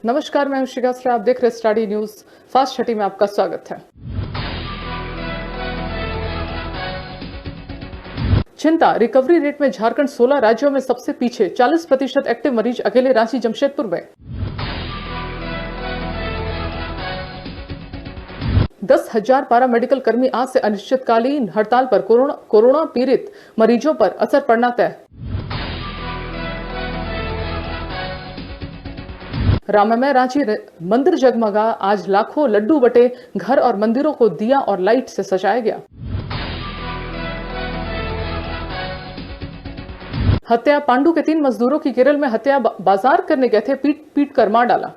नमस्कार, मैं हूं शिखा श्रेया। आप देख रहे स्टडी न्यूज फास्ट 30 में आपका स्वागत है। चिंता, रिकवरी रेट में झारखंड 16 राज्यों में सबसे पीछे, 40% एक्टिव मरीज अकेले रांची जमशेदपुर में। 10,000 पारा मेडिकल कर्मी आज से अनिश्चितकालीन हड़ताल पर। कोरोना पीड़ित मरीजों पर असर पड़ना तय। राममय रांची मंदिर जगमगा, आज लाखों लड्डू बटे, घर और मंदिरों को दिया और लाइट से सजाया गया। हत्या, पांडु के 3 मजदूरों की केरल में हत्या, बाजार करने गए थे, पीट पीट कर मार डाला।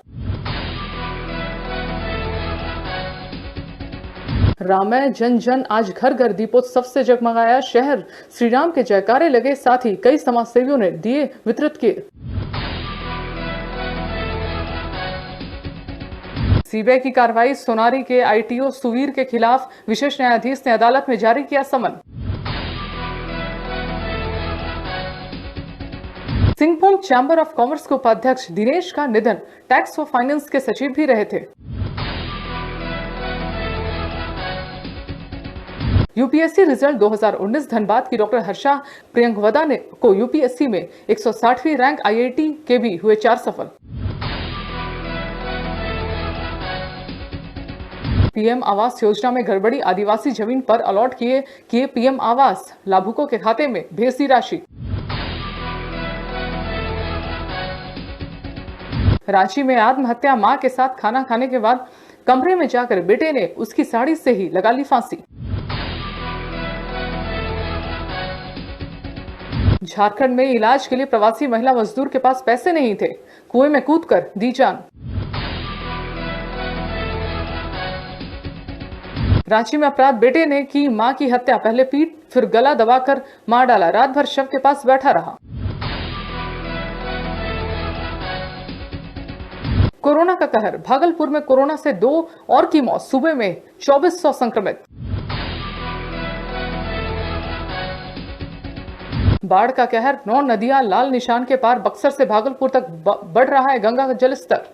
राममय जन जन, आज घर घर दीपोत्सव से जगमगाया शहर, श्री राम के जयकारे लगे, साथ ही कई समाज सेवियों ने दिए वितरित किए। सीबीआई की कार्रवाई, सोनारी के आईटीओ सुवीर के खिलाफ विशेष न्यायाधीश ने अदालत में जारी किया समन। सिंहभूम चैंबर ऑफ कॉमर्स के उपाध्यक्ष दिनेश का निधन, टैक्स व फाइनेंस के सचिव भी रहे थे। यूपीएससी रिजल्ट 2019, धनबाद की डॉक्टर हर्षा प्रियंकवदा ने को यूपीएससी में 160वीं रैंक, आईआईटी के भी हुए 4 सफल। पीएम आवास योजना में गड़बड़ी, आदिवासी जमीन पर अलॉट किए पीएम आवास, लाभुकों के खाते में भेज दी राशि। रांची में आत्महत्या, मां के साथ खाना खाने के बाद कमरे में जाकर बेटे ने उसकी साड़ी से ही लगा ली फांसी। झारखंड में इलाज के लिए प्रवासी महिला मजदूर के पास पैसे नहीं थे, कुएं में कूदकर दी जान। रांची में अपराध, बेटे ने की मां की हत्या, पहले पीट फिर गला दबाकर मार डाला, रात भर शव के पास बैठा रहा। कोरोना का कहर, भागलपुर में कोरोना से 2 और की मौत, सूबे में 2400 संक्रमित। बाढ़ का कहर, 9 नदियां लाल निशान के पार, बक्सर से भागलपुर तक बढ़ रहा है गंगा का जलस्तर।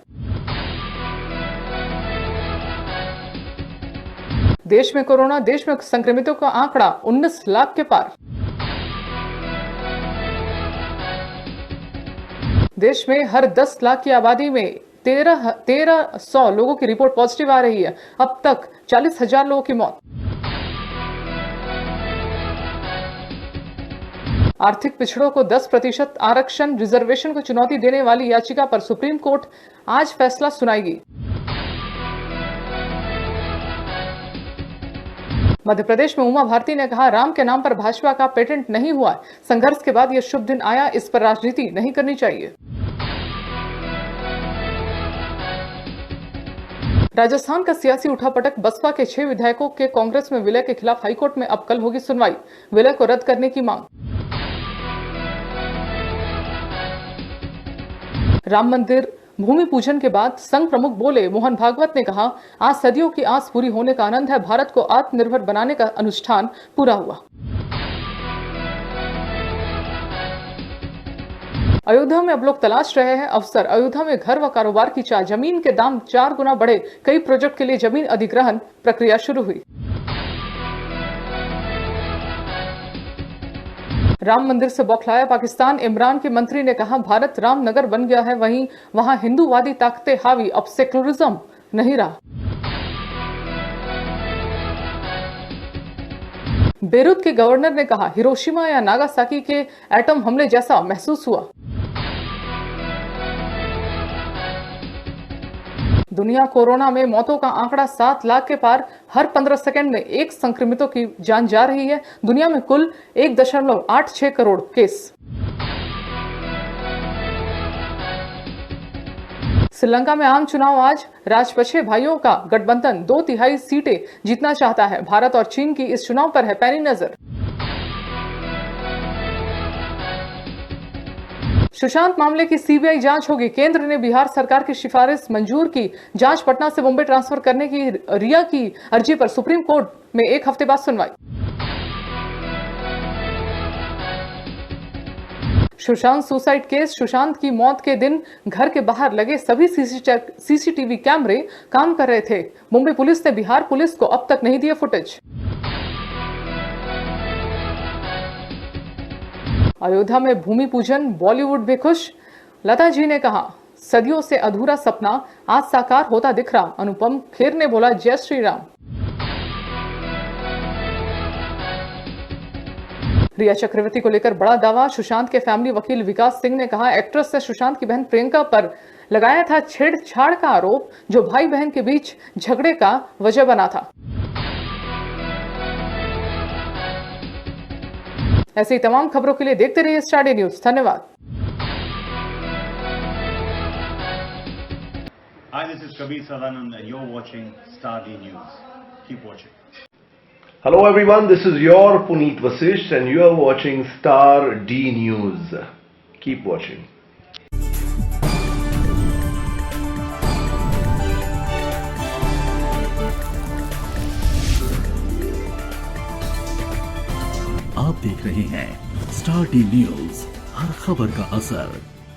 देश में कोरोना, देश में संक्रमितों का आंकड़ा 19 लाख के पार। देश में हर 10 लाख की आबादी में 1300 लोगों की रिपोर्ट पॉजिटिव आ रही है। अब तक 40,000 लोगों की मौत। आर्थिक पिछड़ों को 10% आरक्षण, रिजर्वेशन को चुनौती देने वाली याचिका पर सुप्रीम कोर्ट आज फैसला सुनाएगी। मध्य प्रदेश में उमा भारती ने कहा, राम के नाम पर भाजपा का पेटेंट नहीं हुआ, संघर्ष के बाद यह शुभ दिन आया, इस पर राजनीति नहीं करनी चाहिए। राजस्थान का सियासी उठापटक, बसपा के 6 विधायकों के कांग्रेस में विलय के खिलाफ हाईकोर्ट में अब कल होगी सुनवाई, विलय को रद्द करने की मांग। राम मंदिर भूमि पूजन के बाद संघ प्रमुख बोले, मोहन भागवत ने कहा, आज सदियों की आस पूरी होने का आनंद है, भारत को आत्मनिर्भर बनाने का अनुष्ठान पूरा हुआ। अयोध्या में अब लोग तलाश रहे हैं अवसर, अयोध्या में घर व कारोबार की चाह, जमीन के दाम 4 गुना बढ़े, कई प्रोजेक्ट के लिए जमीन अधिग्रहण प्रक्रिया शुरू हुई। राम मंदिर से बौखलाया पाकिस्तान, इमरान के मंत्री ने कहा, भारत रामनगर बन गया है, वहां हिंदूवादी ताकतें हावी, अब सेक्युलरिज्म नहीं रहा। बेरूत के गवर्नर ने कहा, हिरोशिमा या नागासाकी के एटम हमले जैसा महसूस हुआ। दुनिया कोरोना में मौतों का आंकड़ा 7 लाख के पार, हर 15 सेकंड में 1 संक्रमितों की जान जा रही है। दुनिया में कुल 1.86 करोड़ केस। श्रीलंका में आम चुनाव आज, राजपक्षे भाइयों का गठबंधन 2/3 सीटें जीतना चाहता है। भारत और चीन की इस चुनाव पर है पैनी नजर। सुशांत मामले की सीबीआई जांच होगी, केंद्र ने बिहार सरकार की सिफारिश मंजूर की, जांच पटना से मुंबई ट्रांसफर करने की रिया की अर्जी पर सुप्रीम कोर्ट में 1 हफ्ते बाद सुनवाई। Sushant suicide case. सुशांत की मौत के दिन घर के बाहर लगे सभी सीसीटीवी कैमरे काम कर रहे थे। मुंबई पुलिस ने बिहार पुलिस को अब तक नहीं दिया फुटेज। अयोध्या में भूमि पूजन, बॉलीवुड भी खुश। लता जी ने कहा, सदियों से अधूरा सपना आज साकार होता दिख रहा। अनुपम खेर ने बोला, जय श्री राम। रिया चक्रवर्ती को लेकर बड़ा दावा। सुशांत के फैमिली वकील विकास सिंह ने कहा, एक्ट्रेस ने सुशांत की बहन प्रियंका पर लगाया था छेड़छाड़ का आरोप, जो भाई बहन के बीच झगड़े का वजह बना था। ऐसी तमाम खबरों के लिए देखते रहिए स्टार डी न्यूज। धन्यवाद। Hi, this is Kabir Sadanand and you're watching Star D News. Keep watching. Hello everyone, this is your Puneet Vasisht and you are watching Star D News. Keep watching. आप देख रहे हैं star D news, हर खबर का असर।